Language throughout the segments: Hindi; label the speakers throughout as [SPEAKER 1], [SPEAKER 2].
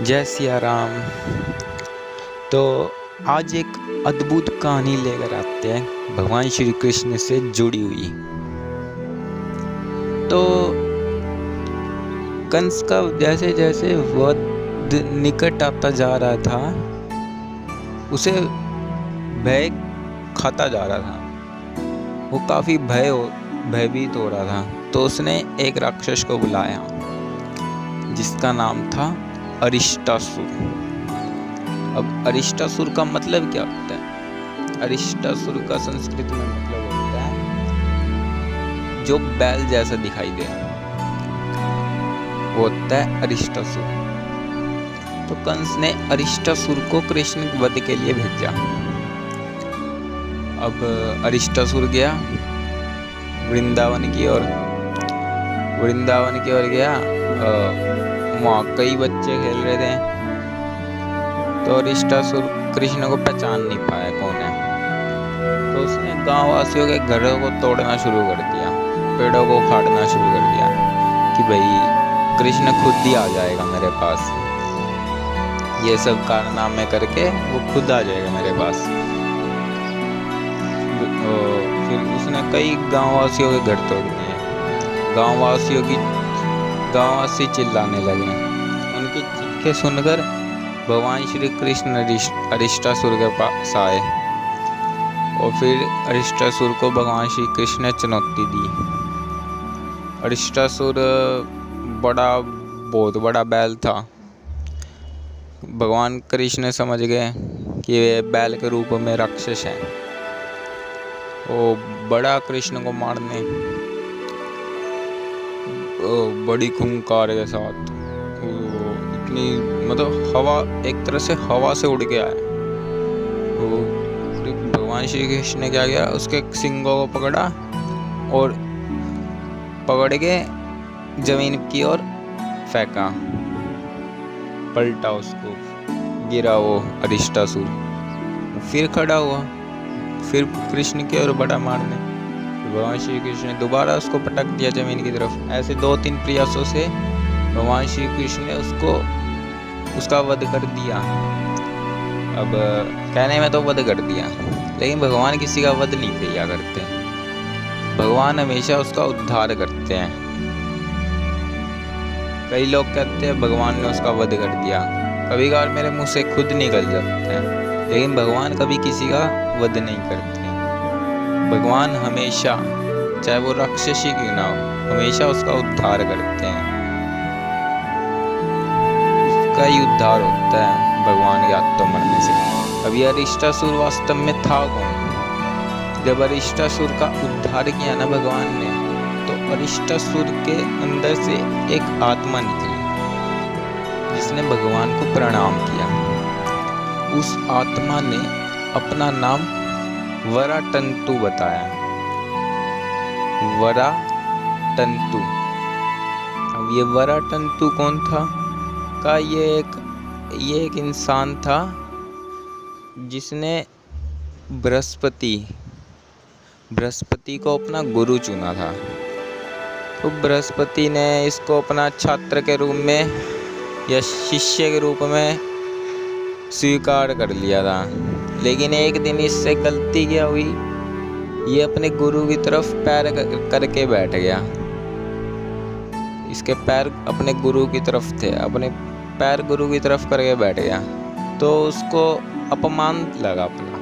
[SPEAKER 1] जय सिया राम। तो आज एक अद्भुत कहानी लेकर आते हैं भगवान श्री कृष्ण से जुड़ी हुई। तो कंस का जैसे जैसे वध निकट आता जा रहा था, उसे भय खाता जा रहा था। वो काफी भयभीत हो रहा था। तो उसने एक राक्षस को बुलाया जिसका नाम था अरिष्टासुर। अब अरिष्टासुर का मतलब क्या होता है? अरिष्टासुर का संस्कृत में मतलब होता है जो बैल जैसा दिखाई दे, वो होता है अरिष्टासुर। तो कंस ने अरिष्टासुर को कृष्ण वध के लिए भेजा। अब अरिष्टासुर गया वृंदावन की ओर गया। वहाँ कई बच्चे खेल रहे थे। तो अरिष्टासुर कृष्ण को पहचान नहीं पाया कौन है। तो उसने गांव वासियों के घरों को तोड़ना शुरू कर दिया, पेड़ों को उखाड़ना शुरू कर दिया कि भाई कृष्ण खुद ही आ जाएगा मेरे पास। ये सब कारनामे करके वो खुद आ जाएगा मेरे पास। फिर उसने कई गांव वासियों के घर तोड़ दिए। गांववासी चिल्लाने लगे। उनकी चीखें सुनकर भगवान श्री कृष्ण अरिष्टासुर के पास आए और फिर अरिष्टासुर को भगवान श्री कृष्ण ने चुनौती दी। अरिष्टासुर बहुत बड़ा बैल था। भगवान कृष्ण समझ गए कि वे बैल के रूप में राक्षस हैं। वो बड़ा कृष्ण को मारने बड़ी खूंखार के साथ इतनी मतलब हवा, एक तरह से हवा से उड़ के आया। तो भगवान श्री कृष्ण ने क्या किया, उसके सिंगों को पकड़ा और पकड़ के जमीन की ओर फेंका, पलटा उसको, गिरा वो अरिष्टासुर। फिर खड़ा हुआ, फिर कृष्ण की ओर बढ़ा मारने। भगवान श्री कृष्ण ने दोबारा उसको पटक दिया जमीन की तरफ। ऐसे 2-3 प्रयासों से भगवान श्री कृष्ण ने उसका वध कर दिया। अब कहने में तो वध कर दिया, लेकिन भगवान किसी का वध नहीं किया करते। भगवान हमेशा उसका उद्धार करते हैं। कई लोग कहते हैं भगवान ने उसका वध कर दिया, कभी कभार मेरे मुंह से खुद निकल जाते हैं, लेकिन भगवान कभी किसी का वध नहीं करते। भगवान हमेशा, चाहे वो राक्षस ही क्यों ना हो, हमेशा उसका उद्धार करते हैं। उसका ही उद्धार होता है भगवान के हाथों मरने से। अब ये अरिष्टासुर वास्तव में था कौन? जब अरिष्टासुर का उद्धार किया ना भगवान ने, तो अरिष्टासुर के अंदर से एक आत्मा निकली जिसने भगवान को प्रणाम किया। उस आत्मा ने अपना नाम वराटंतु बताया। वराटंतु। अब ये वराटंतु कौन था? ये एक इंसान था जिसने बृहस्पति को अपना गुरु चुना था। तो बृहस्पति ने इसको अपना छात्र के रूप में या शिष्य के रूप में स्वीकार कर लिया था। लेकिन एक दिन इससे गलती क्या हुई, ये अपने गुरु की तरफ पैर करके बैठ गया। इसके पैर अपने गुरु की तरफ थे, अपने पैर गुरु की तरफ करके बैठ गया। तो उसको अपमान लगा अपना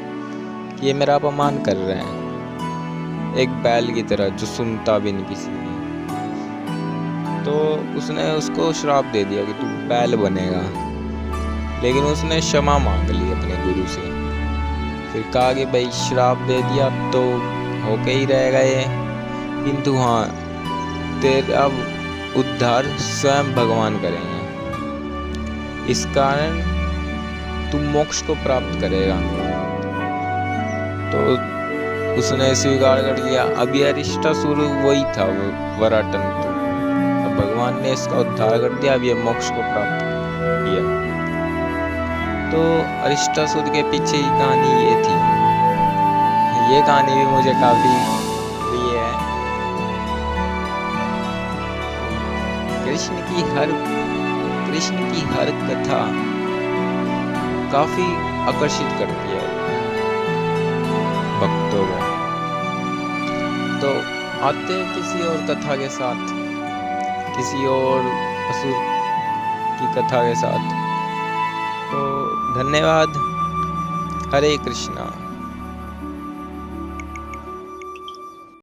[SPEAKER 1] कि ये मेरा अपमान कर रहे हैं, एक बैल की तरह जो सुनता भी नहीं किसी की। तो उसने उसको श्राप दे दिया कि तू बैल बनेगा। लेकिन उसने क्षमा मांग ली अपने गुरु से। फिर कहा कि भाई श्राप दे दिया तो होके ही रहेगा ये, किंतु हाँ, तेरा उद्धार स्वयं भगवान करेंगे। इस कारण तू मोक्ष को प्राप्त करेगा। तो उसने स्वीकार कर लिया। अब ये अरिष्टासुर वही था, वो वराटंतु। अब भगवान ने इसका उद्धार कर दिया, अब ये मोक्ष को प्राप्त किया। तो अरिष्टासुर के पीछे की कहानी ये थी। ये कहानी भी मुझे काफी प्रिय है। कृष्ण की हर कृष्ण की हर कथा काफी आकर्षित करती है भक्तों को। तो आते हैं किसी और कथा के साथ, किसी और असुर की कथा के साथ। तो धन्यवाद। हरे कृष्णा।